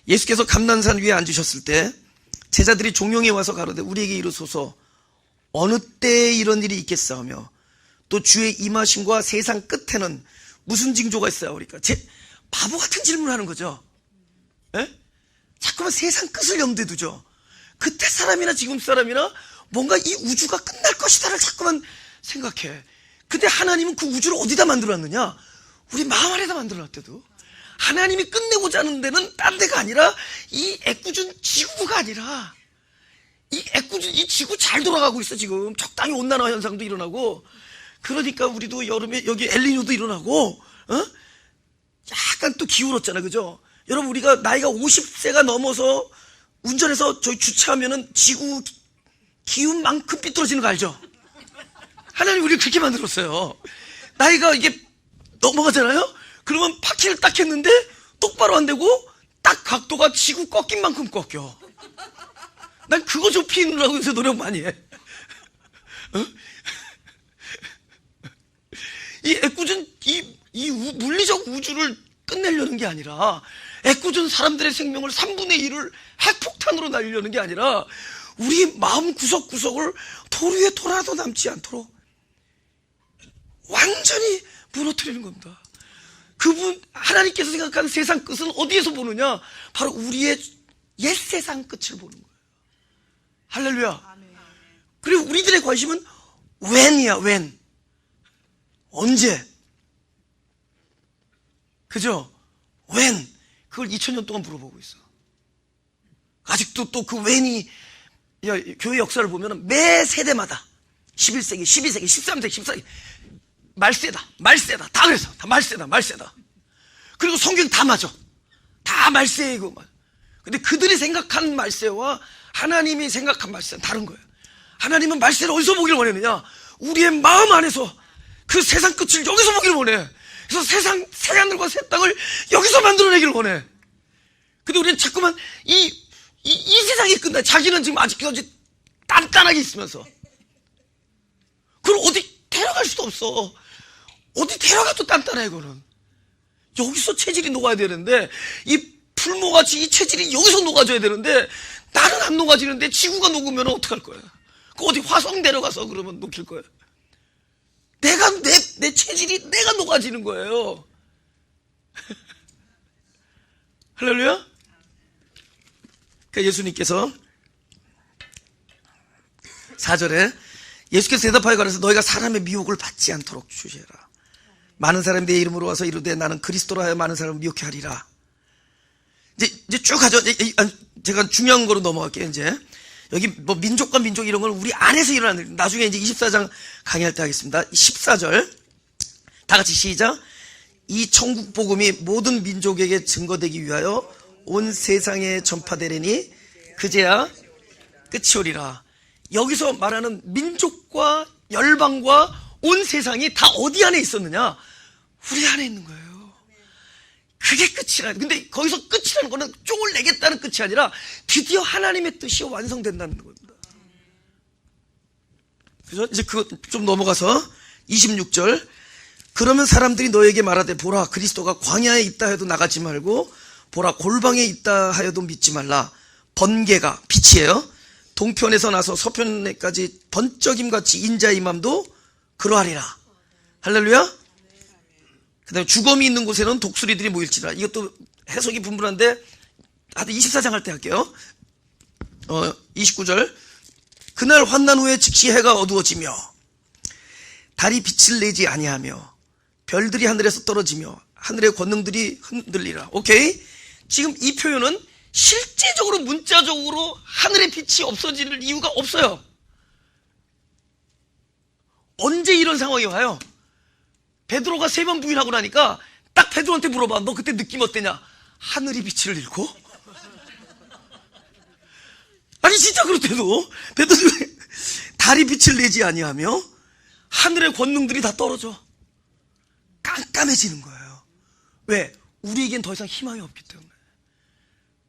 예수께서 감난산 위에 앉으셨을 때 제자들이 종용에 와서 가로되 우리에게 이르소서 어느 때에 이런 일이 있겠사오며 또 주의 임하심과 세상 끝에는 무슨 징조가 있사오리까? 바보 같은 질문을 하는 거죠. 에? 자꾸만 세상 끝을 염두에 두죠. 그때 사람이나 지금 사람이나 뭔가 이 우주가 끝날 것이다를 자꾸만 생각해. 근데 하나님은 그 우주를 어디다 만들어놨느냐? 우리 마음 안에다 만들어놨대도. 하나님이 끝내고자 하는 데는 딴 데가 아니라 이 애꿎은 지구가 아니라 이 애꿎은 이 지구 잘 돌아가고 있어. 지금 적당히 온난화 현상도 일어나고, 그러니까 우리도 여름에 여기 엘니뇨도 일어나고, 약간 또 기울었잖아, 그죠? 여러분, 우리가 나이가 50세가 넘어서 운전해서 저희 주차하면은 지구 기운만큼 삐뚤어지는 거 알죠? 하나님 우리를 그렇게 만들었어요. 나이가 이게 넘어가잖아요? 그러면 파킹을 딱 했는데 똑바로 안 되고 딱 각도가 지구 꺾인 만큼 꺾여. 난 그거 좁히느라고 요새 노력 많이 해. 이 애꿎은 이 물리적 우주를 끝내려는 게 아니라, 애꿎은 사람들의 생명을 3분의 1을 핵폭탄으로 날리려는 게 아니라 우리 마음 구석구석을 돌 위에 돌 하나도 남지 않도록 완전히 무너뜨리는 겁니다. 그분 하나님께서 생각하는 세상 끝은 어디에서 보느냐? 바로 우리의 옛 세상 끝을 보는 거예요. 할렐루야. 그리고 우리들의 관심은 when이야. when. 언제? 그죠? when. 그걸 2000년 동안 물어보고 있어. 아직도 또 그 when이, 교회 역사를 보면 매 세대마다 11세기, 12세기, 13세기, 14세기 말세다. 다 그래서 다 말세다. 그리고 성경 다 맞아. 다 말세이고. 근데 그들이 생각한 말세와 하나님이 생각한 말세는 다른 거예요. 하나님은 말세를 어디서 보기를 원했느냐? 우리의 마음 안에서 그 세상 끝을 여기서 보기를 원해. 그래서 세상 새 하늘과 새 땅을 여기서 만들어내기를 원해. 근데 우리는 자꾸만 이 이 세상이 끝나. 자기는 지금 아직까지 단단하게 있으면서. 그걸 어디 데려갈 수도 없어. 어디 데려가도 단단해, 그거는. 여기서 체질이 녹아야 되는데, 이 풀모같이 이 체질이 여기서 녹아져야 되는데, 나는 안 녹아지는데 지구가 녹으면 어떡할 거야? 그 어디 화성 데려가서 그러면 녹힐 거야? 내 체질이 내가 녹아지는 거예요. 할렐루야? 그러니까 예수님께서 4절에 예수께서 대답하여 가라사대 너희가 사람의 미혹을 받지 않도록 주시라. 많은 사람이 내 이름으로 와서 이르되 나는 그리스도라 하여 많은 사람을 미혹해 하리라. 이제 쭉 가죠. 제가 중요한 거로 넘어갈게요. 이제 여기 뭐 민족과 민족 이런 건 우리 안에서 일어나는 일. 나중에 이제 24장 강의할 때 하겠습니다. 14절 다 같이 시작. 이 천국 복음이 모든 민족에게 증거되기 위하여 온 세상에 전파되리니 그제야 끝이 오리라. 여기서 말하는 민족과 열방과 온 세상이 다 어디 안에 있었느냐? 우리 안에 있는 거예요. 그게 끝이라. 근데 거기서 끝이라는 거는 쫑을 내겠다는 끝이 아니라 드디어 하나님의 뜻이 완성된다는 겁니다. 그죠? 이제 그거 좀 넘어가서 26절. 그러면 사람들이 너에게 말하되 보라 그리스도가 광야에 있다 해도 나가지 말고 보라 골방에 있다 하여도 믿지 말라. 번개가 빛이에요. 동편에서 나서 서편에까지 번쩍임같이 인자의 임함도 그러하리라. 할렐루야. 그 다음에 주검이 있는 곳에는 독수리들이 모일지라. 이것도 해석이 분분한데 하여튼 24장 할 때 할게요. 29절. 그날 환난 후에 즉시 해가 어두워지며 달이 빛을 내지 아니하며 별들이 하늘에서 떨어지며 하늘의 권능들이 흔들리라. 오케이? 지금 이 표현은 실제적으로 문자적으로 하늘의 빛이 없어질 이유가 없어요. 언제 이런 상황이 와요? 베드로가 3번 부인하고 나니까 딱 베드로한테 물어봐. 너 그때 느낌 어땠냐? 하늘이 빛을 잃고? 아니 진짜 그렇대도 베드로 달이 빛을 내지 아니하며 하늘의 권능들이 다 떨어져. 깜깜해지는 거예요. 왜? 우리에겐 더 이상 희망이 없기 때문에.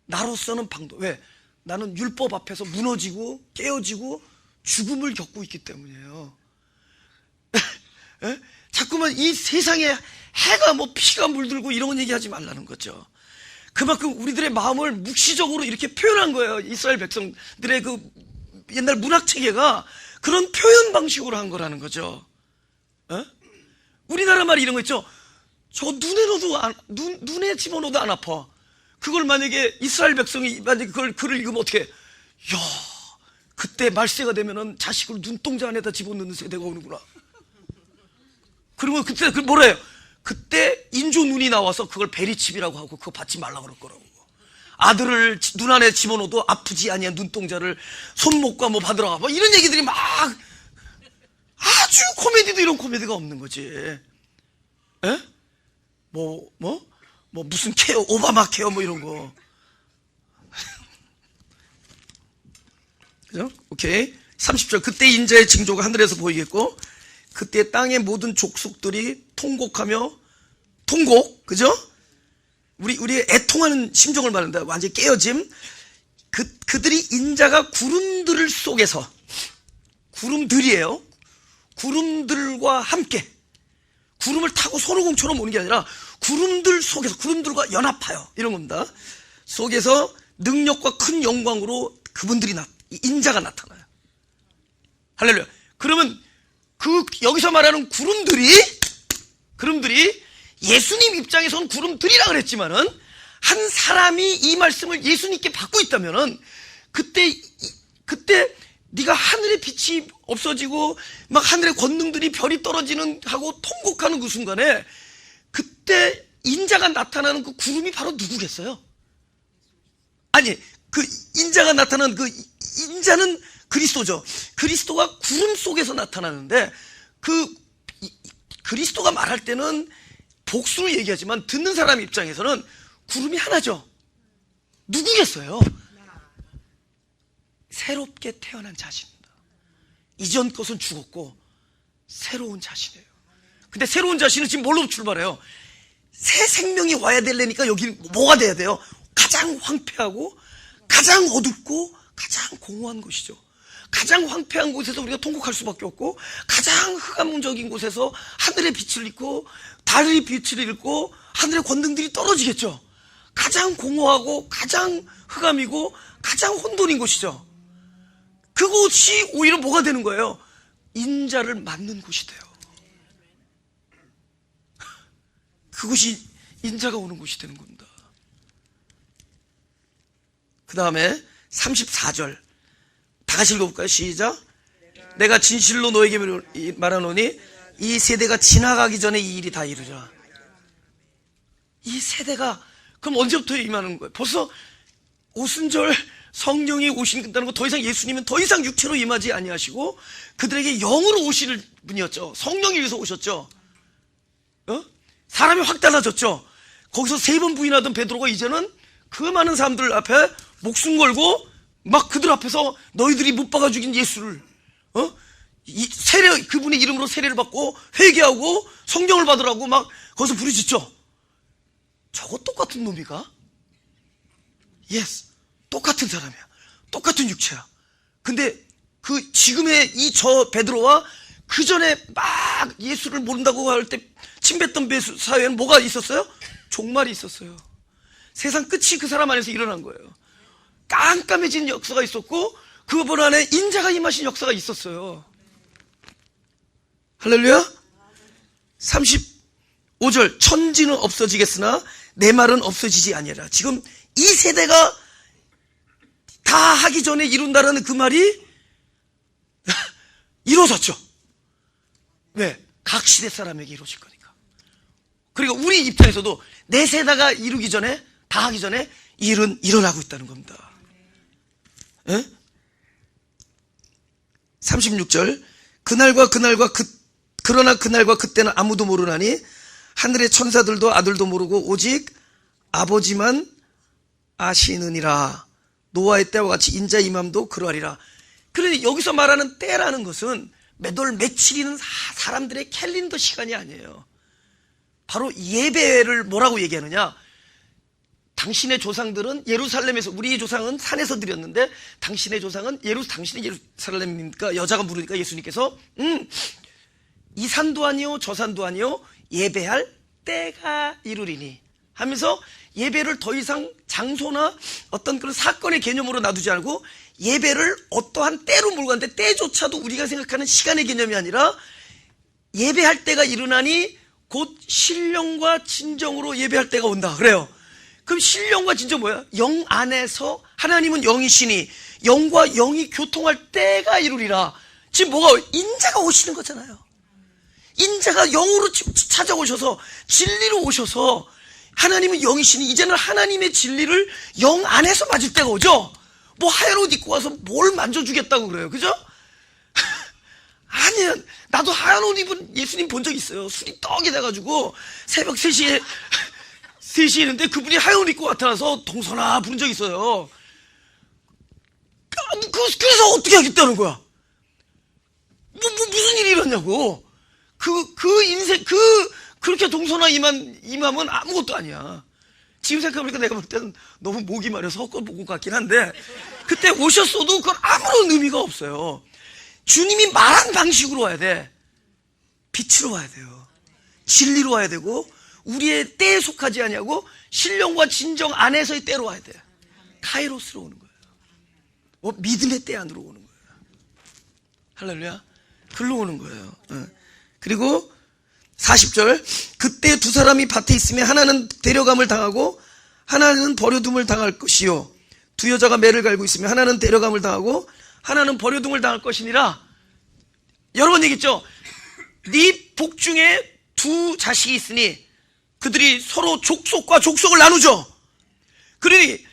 나로서는 방도. 왜? 나는 율법 앞에서 무너지고 깨어지고 죽음을 겪고 있기 때문이에요. 자꾸만 이 세상에 해가 뭐 피가 물들고 이런 얘기하지 말라는 거죠. 그만큼 우리들의 마음을 묵시적으로 이렇게 표현한 거예요. 이스라엘 백성들의 그 옛날 문학체계가 그런 표현 방식으로 한 거라는 거죠. 우리나라 말이 이런 거 있죠. 저 눈에 집어넣어도 안 아파. 그걸 만약에 이스라엘 백성이 만약에 그걸 글을 읽으면 어떻게? 야, 그때 말세가 되면은 자식을 눈동자 안에다 집어넣는 세대가 오는구나. 그러면 그때 그 뭐라 해요? 그때 인조 눈이 나와서 그걸 베리칩이라고 하고 그거 받지 말라 그럴 거라고. 아들을 눈 안에 집어넣어도 아프지 아니한 눈동자를 손목과 뭐 받으러 가. 뭐 이런 얘기들이 막 아주 코미디도 이런 코미디가 없는 거지. 에? 무슨 케어, 오바마 케어 뭐 이런 거. 그죠? 오케이. 30절. 그때 인자의 징조가 하늘에서 보이겠고 그때 땅의 모든 족속들이 통곡하며 그죠? 우리의 애통하는 심정을 말한다. 완전히 깨어짐. 그들이 인자가 구름들 속에서 구름들이에요. 구름들과 함께 구름을 타고 손오공처럼 오는 게 아니라 구름들 속에서 구름들과 연합하여 이런 겁니다. 속에서 능력과 큰 영광으로 그분들이 인자가 나타나요. 할렐루야. 그러면 여기서 말하는 구름들이 예수님 입장에서는 구름들이라 그랬지만은 한 사람이 이 말씀을 예수님께 받고 있다면은 그때 네가 하늘의 빛이 없어지고 막 하늘의 권능들이 별이 떨어지는 하고 통곡하는 그 순간에 그때 인자가 나타나는 그 구름이 바로 누구겠어요? 아니 그 인자가 나타나는 그 인자는 그리스도죠. 그리스도가 구름 속에서 나타나는데 그리스도가 말할 때는 복수를 얘기하지만 듣는 사람 입장에서는 구름이 하나죠. 누구겠어요? 새롭게 태어난 자신입니다. 이전 것은 죽었고 새로운 자신이에요. 근데 새로운 자신은 지금 뭘로 출발해요? 새 생명이 와야 되려니까 여기 뭐가 돼야 돼요? 가장 황폐하고 가장 어둡고 가장 공허한 곳이죠. 가장 황폐한 곳에서 우리가 통곡할 수밖에 없고, 가장 흑암적인 곳에서 하늘의 빛을 잃고 달의 빛을 잃고 하늘의 권능들이 떨어지겠죠. 가장 공허하고 가장 흑암이고 가장 혼돈인 곳이죠. 그곳이 오히려 뭐가 되는 거예요? 인자를 맞는 곳이 돼요. 그곳이 인자가 오는 곳이 되는 겁니다. 그 다음에 34절 다 같이 읽어볼까요? 시작. 내가 진실로 너에게 말하노니 이 세대가 지나가기 전에 이 일이 다 이루리라. 이 세대가 그럼 언제부터 임하는 거예요? 벌써 오순절 성령이 오신다는 거, 더 이상 예수님은 더 이상 육체로 임하지 아니하시고 그들에게 영으로 오실 분이었죠. 성령이 위해서 오셨죠. 사람이 확 달라졌죠. 거기서 3번 부인하던 베드로가 이제는 그 많은 사람들 앞에 목숨 걸고 막 그들 앞에서 너희들이 못 박아 죽인 예수를 세례, 그분의 이름으로 세례를 받고 회개하고 성령을 받으라고 막 거기서 부르짖죠. 저거 똑같은 놈이가? 예스, 똑같은 사람이야. 똑같은 육체야. 근데 그 지금의 이 저 베드로와 그 전에 막 예수를 모른다고 할 때 침뱉던 사회에는 뭐가 있었어요? 종말이 있었어요. 세상 끝이 그 사람 안에서 일어난 거예요. 깜깜해진 역사가 있었고 그분 안에 인자가 임하신 역사가 있었어요. 할렐루야. 35절 천지는 없어지겠으나 내 말은 없어지지 아니하리라. 지금 이 세대가 다 하기 전에 이룬다라는 그 말이 이루어졌죠. 왜? 각 시대 사람에게 이루어질 거니까. 그리고 우리 입장에서도 내 세대가 이루기 전에, 다 하기 전에 이 일은 일어나고 있다는 겁니다. 36절 그러나 그날과 그때는 아무도 모르나니 하늘의 천사들도 아들도 모르고 오직 아버지만 아시느니라. 노아의 때와 같이 인자 임함도 그러하리라. 그런데 여기서 말하는 때라는 것은 몇 월 며칠이는 사람들의 캘린더 시간이 아니에요. 바로 예배를 뭐라고 얘기하느냐? 당신의 조상들은 예루살렘에서, 우리 조상은 산에서 드렸는데 당신의 조상은 당신의 예루살렘이니까, 여자가 물으니까 예수님께서 이 산도 아니요 저 산도 아니요 예배할 때가 이루리니 하면서 예배를 더 이상 장소나 어떤 그런 사건의 개념으로 놔두지 않고 예배를 어떠한 때로 몰고 가는데, 때조차도 우리가 생각하는 시간의 개념이 아니라 예배할 때가 일어나니 곧 신령과 진정으로 예배할 때가 온다 그래요. 그럼 신령과 진정 뭐야? 영 안에서, 하나님은 영이시니 영과 영이 교통할 때가 이루리라. 지금 뭐가? 인자가 오시는 거잖아요. 인자가 영으로 찾아오셔서 진리로 오셔서, 하나님은 영이시니 이제는 하나님의 진리를 영 안에서 맞을 때가 오죠. 뭐 하얀 옷 입고 와서 뭘 만져주겠다고 그래요. 그죠? 아니야. 나도 하얀 옷 입은 예수님 본 적 있어요. 술이 떡이 돼가지고 새벽 3시에 있는데 그분이 하얀 옷 입고 나타나서 동선아 부른 적 있어요. 그래서 어떻게 하겠다는 거야? 무슨 일이 일어났냐고. 그렇게 동선아 임함은 아무것도 아니야. 지금 생각해보니까 내가 볼 때는 너무 목이 마려서 헛걸 보고 같긴 한데, 그때 오셨어도 그건 아무런 의미가 없어요. 주님이 말한 방식으로 와야 돼. 빛으로 와야 돼요. 진리로 와야 되고, 우리의 때에 속하지 아니하고 신령과 진정 안에서의 때로 와야 돼. 카이로스로 오는 거예요. 믿음의 때 안으로 오는 거예요. 할렐루야. 글로 오는 거예요. 그리고 40절 그때 두 사람이 밭에 있으면 하나는 데려감을 당하고 하나는 버려둠을 당할 것이요, 두 여자가 매를 갈고 있으면 하나는 데려감을 당하고 하나는 버려둠을 당할 것이니라. 여러 번 얘기했죠. 네 복중에 두 자식이 있으니 그들이 서로 족속과 족속을 나누죠. 그러니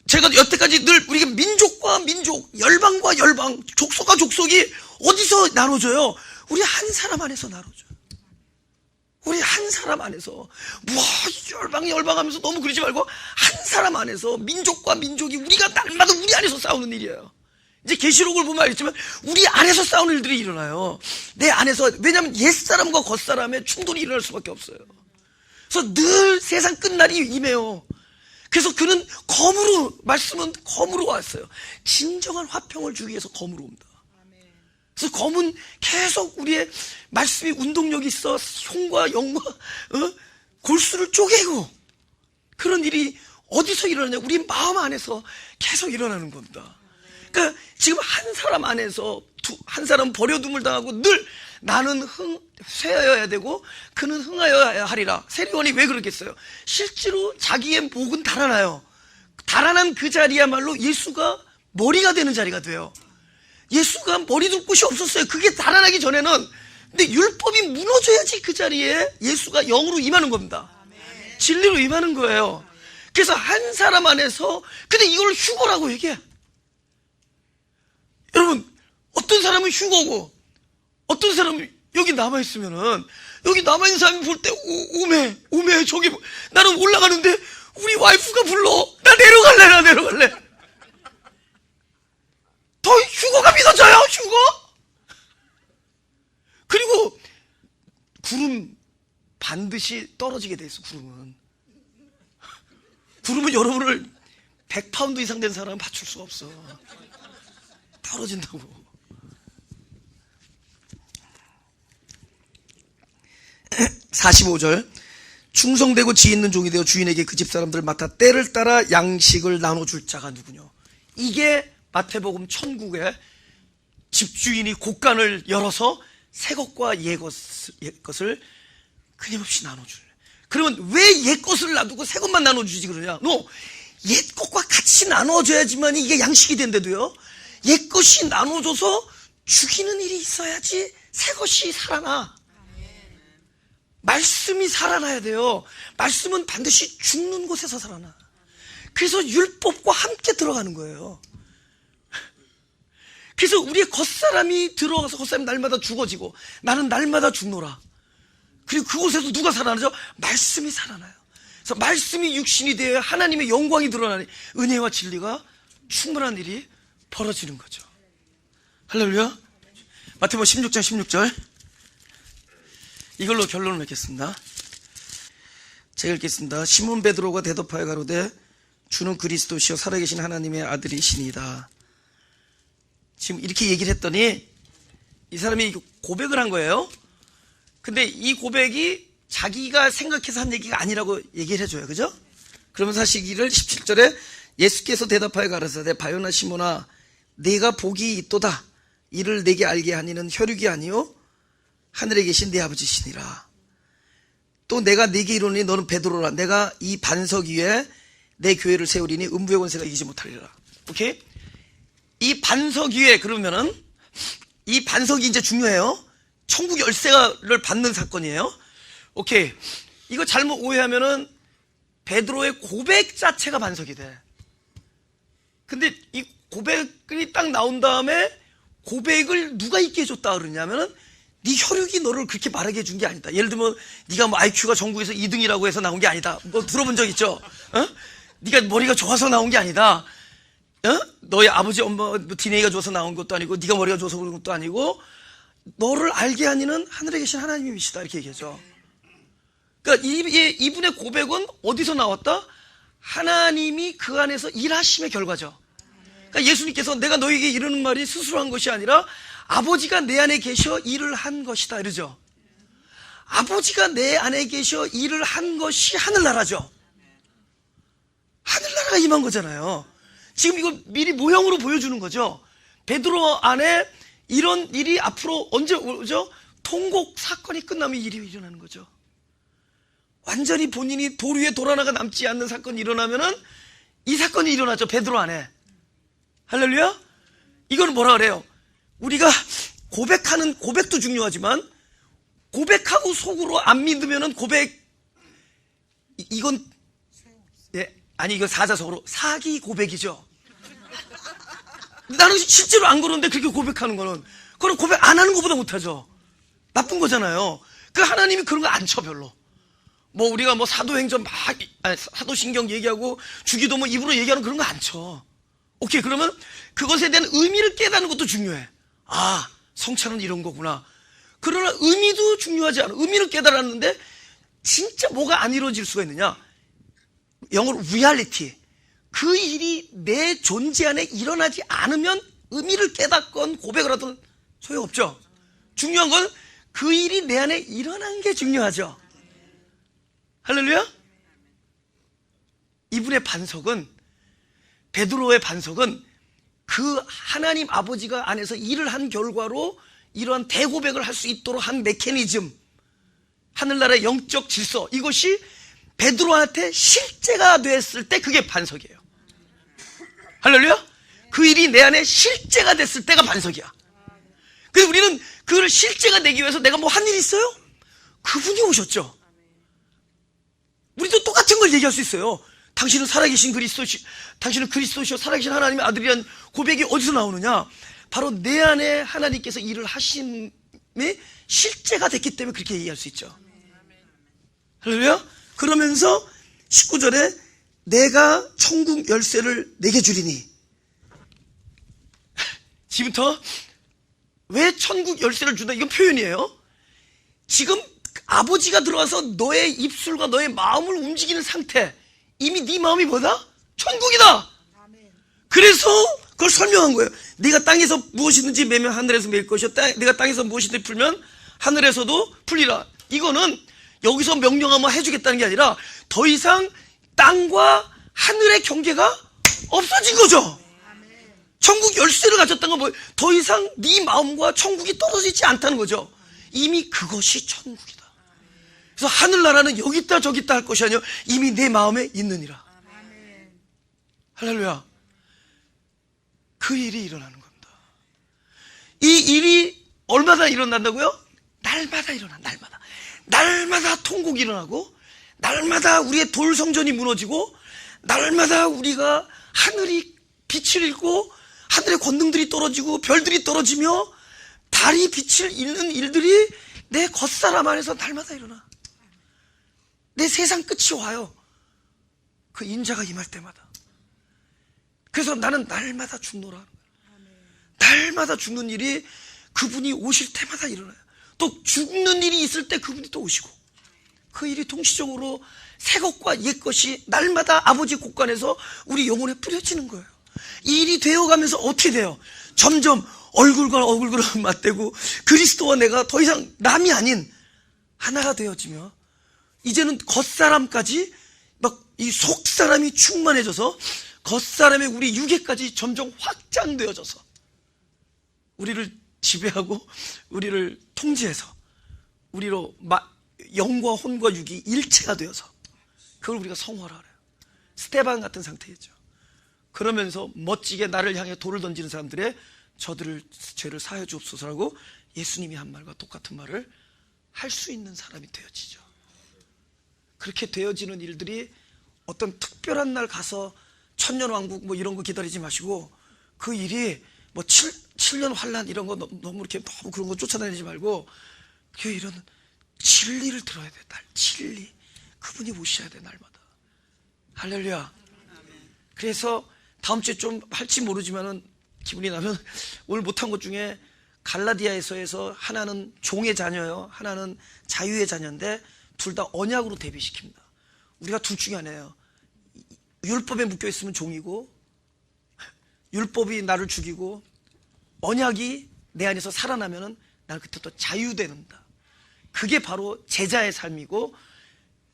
제가 여태까지 늘 우리가 민족과 민족, 열방과 열방, 족속과 족속이 어디서 나눠져요? 우리 한 사람 안에서 나눠져요. 우리 한 사람 안에서, 열방 하면서 너무 그러지 말고 한 사람 안에서 민족과 민족이, 우리가 날마다 우리 안에서 싸우는 일이에요. 이제 계시록을 보면 알겠지만 우리 안에서 싸우는 일들이 일어나요. 내 안에서. 왜냐하면 옛사람과 겉사람의 충돌이 일어날 수밖에 없어요. 그래서 늘 세상 끝날이 임해요. 그래서 그는 검으로, 말씀은 검으로 왔어요. 진정한 화평을 주기 위해서 검으로 옵니다. 그래서 검은 계속 우리의 말씀이 운동력이 있어 흉과 영과 골수를 쪼개고, 그런 일이 어디서 일어나냐? 우리 마음 안에서 계속 일어나는 겁니다. 그러니까 지금 한 사람 안에서 한 사람 버려둠을 당하고 늘 나는 쇠하여야 되고 그는 흥하여야 하리라. 세리원이 왜 그러겠어요? 실제로 자기의 목은 달아나요. 달아난 그 자리야말로 예수가 머리가 되는 자리가 돼요. 예수가 머리 둘 곳이 없었어요. 그게 달아나기 전에는. 근데 율법이 무너져야지 그 자리에 예수가 영으로 임하는 겁니다. 진리로 임하는 거예요. 그래서 한 사람 안에서, 근데 이걸 휴거라고 얘기해. 여러분, 어떤 사람은 휴거고 어떤 사람은 여기 남아있으면은, 여기 남아있는 사람이 볼 때 오메 저기 나는 올라가는데 우리 와이프가 불러. 나 내려갈래. 더 휴거가 믿어져요. 휴거. 그리고 구름 반드시 떨어지게 돼 있어. 구름은 여러분을 100파운드 이상 된 사람은 받칠 수가 없어. 떨어진다고. 45절, 충성되고 지혜 있는 종이 되어 주인에게 그 집 사람들을 맡아 때를 따라 양식을 나눠줄 자가 누구냐. 이게 마태복음 천국의 집주인이 곳간을 열어서 새 것과 옛 것을 끊임없이 나눠줄래. 그러면 왜 옛 것을 놔두고 새 것만 나눠주지 그러냐? 옛 것과 같이 나눠줘야지만 이게 양식이 된대도요, 옛 것이 나눠줘서 죽이는 일이 있어야지 새 것이 살아나. 말씀이 살아나야 돼요. 말씀은 반드시 죽는 곳에서 살아나. 그래서 율법과 함께 들어가는 거예요. 그래서 우리의 겉사람이 들어가서 겉사람이 날마다 죽어지고 나는 날마다 죽노라. 그리고 그곳에서 누가 살아나죠? 말씀이 살아나요. 그래서 말씀이 육신이 되어 하나님의 영광이 드러나니 은혜와 진리가 충만한 일이 벌어지는 거죠. 할렐루야. 마태복음 16장 16절, 이걸로 결론을 맺겠습니다. 제가 읽겠습니다. 시몬 베드로가 대답하여 가로되 주는 그리스도시요 살아계신 하나님의 아들이시니이다. 지금 이렇게 얘기를 했더니 이 사람이 고백을 한 거예요. 근데 이 고백이 자기가 생각해서 한 얘기가 아니라고 얘기를 해줘요. 그죠? 그러면서 하시기를 17절에 예수께서 대답하여 가라사대 바요나 시몬아 네가 복이 있도다. 이를 내게 알게 하니는 혈육이 아니요 하늘에 계신 내 아버지시니라. 또 내가 네게 이르노니 너는 베드로라. 내가 이 반석 위에 내 교회를 세우리니 음부의 권세가 이기지 못하리라. 오케이? 이 반석 위에, 그러면은 이 반석이 이제 중요해요. 천국 열쇠를 받는 사건이에요. 오케이. 이거 잘못 오해하면은 베드로의 고백 자체가 반석이 돼. 근데 이 고백이 딱 나온 다음에 고백을 누가 있게 해줬다 그러냐면은 네 혈육이 너를 그렇게 말하게 해준 게 아니다. 예를 들면 네가 뭐 IQ가 전국에서 2등이라고 해서 나온 게 아니다. 뭐 들어본 적 있죠? 네가 머리가 좋아서 나온 게 아니다. 너의 아버지 엄마 DNA가 좋아서 나온 것도 아니고 네가 머리가 좋아서 그런 것도 아니고 너를 알게 하니는 하늘에 계신 하나님이시다. 이렇게 얘기하죠. 그러니까 이분의 고백은 어디서 나왔다? 하나님이 그 안에서 일하심의 결과죠. 그러니까 예수님께서 내가 너에게 이르는 말이 스스로 한 것이 아니라 아버지가 내 안에 계셔 일을 한 것이다 이러죠. 아버지가 내 안에 계셔 일을 한 것이 하늘나라죠. 하늘나라가 임한 거잖아요. 지금 이거 미리 모형으로 보여주는 거죠. 베드로 안에 이런 일이 앞으로 언제 오죠? 통곡 사건이 끝나면 일이 일어나는 거죠. 완전히 본인이 돌 위에 돌 하나가 남지 않는 사건이 일어나면은 이 사건이 일어나죠. 베드로 안에. 할렐루야? 이거는 뭐라 그래요? 우리가 고백하는 고백도 중요하지만 고백하고 속으로 안 믿으면은 이건 이거 사자성어로 사기 고백이죠. 나는 실제로 안 그러는데 그렇게 고백하는 거는 그건 고백 안 하는 것보다 못하죠. 나쁜 거잖아요. 그 하나님이 그런 거 안 쳐 별로. 뭐 우리가 뭐 사도행전 사도신경 얘기하고 주기도 입으로 얘기하는 그런 거 안 쳐. 오케이, 그러면 그것에 대한 의미를 깨닫는 것도 중요해. 아, 성찬은 이런 거구나. 그러나 의미도 중요하지 않아. 의미를 깨달았는데 진짜 뭐가 안 이루어질 수가 있느냐? 영어로 reality, 그 일이 내 존재 안에 일어나지 않으면 의미를 깨닫건 고백을 하든 소용없죠. 중요한 건 그 일이 내 안에 일어난 게 중요하죠. 할렐루야. 이분의 반석은, 베드로의 반석은 그 하나님 아버지가 안에서 일을 한 결과로 이러한 대고백을 할 수 있도록 한 메커니즘, 하늘나라의 영적 질서, 이것이 베드로한테 실제가 됐을 때 그게 반석이에요. 할렐루야. 그 일이 내 안에 실제가 됐을 때가 반석이야. 그래서 우리는 그걸 실제가 되기 위해서 내가 뭐 한 일 있어요? 그분이 오셨죠. 우리도 똑같은 걸 얘기할 수 있어요. 당신은 살아계신 그리스도시, 당신은 그리스도시요 살아계신 하나님의 아들이란 고백이 어디서 나오느냐? 바로 내 안에 하나님께서 일을 하심이 실제가 됐기 때문에 그렇게 얘기할 수 있죠. 할렐루야. 그러면서 19절에 내가 천국 열쇠를 내게 주리니, 지금부터 왜 천국 열쇠를 준다? 이건 표현이에요. 지금 아버지가 들어와서 너의 입술과 너의 마음을 움직이는 상태, 이미 네 마음이 뭐다? 천국이다. 그래서 그걸 설명한 거예요. 네가 땅에서 무엇이든지 매면 하늘에서 매일 것이요, 네가 땅에서 무엇이든지 풀면 하늘에서도 풀리라. 이거는 여기서 명령하면 해주겠다는 게 아니라 더 이상 땅과 하늘의 경계가 없어진 거죠. 천국 열쇠를 가졌다는 건 뭐예요? 더 이상 네 마음과 천국이 떨어져 있지 않다는 거죠. 이미 그것이 천국이다. 그래서 하늘나라는 여기 있다 저기 있다 할 것이 아니요 이미 내 마음에 있느니라. 할렐루야. 그 일이 일어나는 겁니다. 이 일이 얼마나 일어난다고요? 날마다 일어나. 날마다 통곡이 일어나고, 날마다 우리의 돌성전이 무너지고, 날마다 우리가 하늘이 빛을 잃고 하늘의 권능들이 떨어지고 별들이 떨어지며 달이 빛을 잃는 일들이 내 겉사람 안에서 날마다 일어나. 내 세상 끝이 와요. 그 인자가 임할 때마다. 그래서 나는 날마다 죽노라 하는 거예요. 날마다 죽는 일이 그분이 오실 때마다 일어나요. 또 죽는 일이 있을 때 그분이 또 오시고, 그 일이 동시적으로 새 것과 옛 것이 날마다 아버지 곳간에서 우리 영혼에 뿌려지는 거예요. 이 일이 되어가면서 어떻게 돼요? 점점 얼굴과 얼굴을 맞대고 그리스도와 내가 더 이상 남이 아닌 하나가 되어지며, 이제는 겉사람까지 막 이 속사람이 충만해져서 겉사람의 우리 육에까지 점점 확장되어져서 우리를 지배하고 우리를 통제해서 우리로 영과 혼과 육이 일체가 되어서 그걸 우리가 성화라 그래요. 스테반 같은 상태였죠. 그러면서 멋지게 나를 향해 돌을 던지는 사람들의 저들을 죄를 사하여 주옵소서라고 예수님이 한 말과 똑같은 말을 할 수 있는 사람이 되어지죠. 그렇게 되어지는 일들이 어떤 특별한 날 가서 천년왕국 뭐 이런 거 기다리지 마시고, 그 일이 뭐 7년 환란 이런 거 너무 이렇게 너무 그런 거 쫓아다니지 말고, 그 이런 진리를 들어야 돼. 진리. 그분이 오셔야 돼, 날마다. 할렐루야. 그래서 다음 주에 좀 할지 모르지만은 기분이 나면 오늘 못한 것 중에 갈라디아에서 하나는 종의 자녀예요, 하나는 자유의 자녀인데 둘 다 언약으로 대비시킵니다. 우리가 둘 중에 하나예요. 율법에 묶여있으면 종이고, 율법이 나를 죽이고, 언약이 내 안에서 살아나면은 나는 그때부터 자유된다. 그게 바로 제자의 삶이고,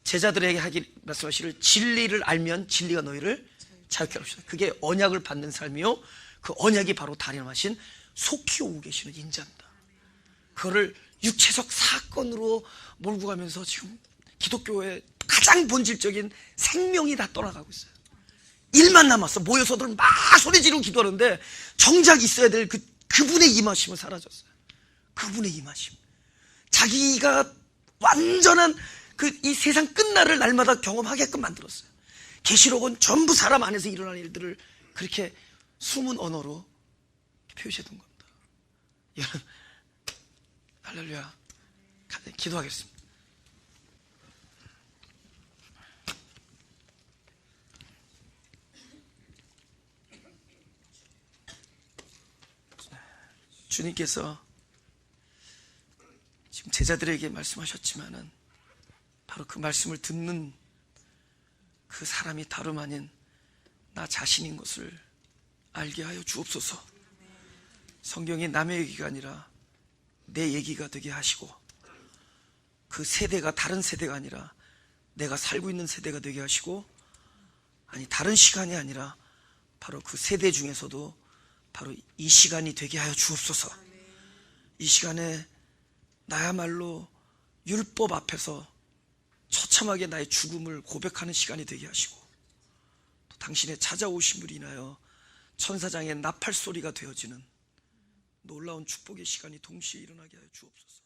제자들에게 말씀하시를 진리를 알면 진리가 너희를 자유케 하시다. 그게 언약을 받는 삶이요, 그 언약이 바로 단임하신 속히 오고 계시는 인자입니다. 그거를 육체적 사건으로 몰고 가면서 지금 기독교의 가장 본질적인 생명이 다 떠나가고 있어요. 일만 남았어. 모여서들 막 소리 지르고 기도하는데 정작 있어야 될 그분의 임하심은 사라졌어요. 그분의 임하심. 자기가 완전한 이 세상 끝날을 날마다 경험하게끔 만들었어요. 계시록은 전부 사람 안에서 일어나는 일들을 그렇게 숨은 언어로 표시해 둔 겁니다. 여러분, 할렐루야. 기도하겠습니다. 주님께서 지금 제자들에게 말씀하셨지만은 바로 그 말씀을 듣는 그 그 사람이 다름 아닌 나 자신인 것을 알게 하여 주옵소서. 성경이 남의 얘기가 아니라 내 얘기가 되게 하시고, 그 세대가 다른 세대가 아니라 내가 살고 있는 세대가 되게 하시고, 아니 다른 시간이 아니라 바로 그 세대 중에서도 바로 이 시간이 되게 하여 주옵소서. 이 시간에 나야말로 율법 앞에서 처참하게 나의 죽음을 고백하는 시간이 되게 하시고, 또 당신의 찾아오심으로 인하여 천사장의 나팔 소리가 되어지는 놀라운 축복의 시간이 동시에 일어나게 하여 주옵소서.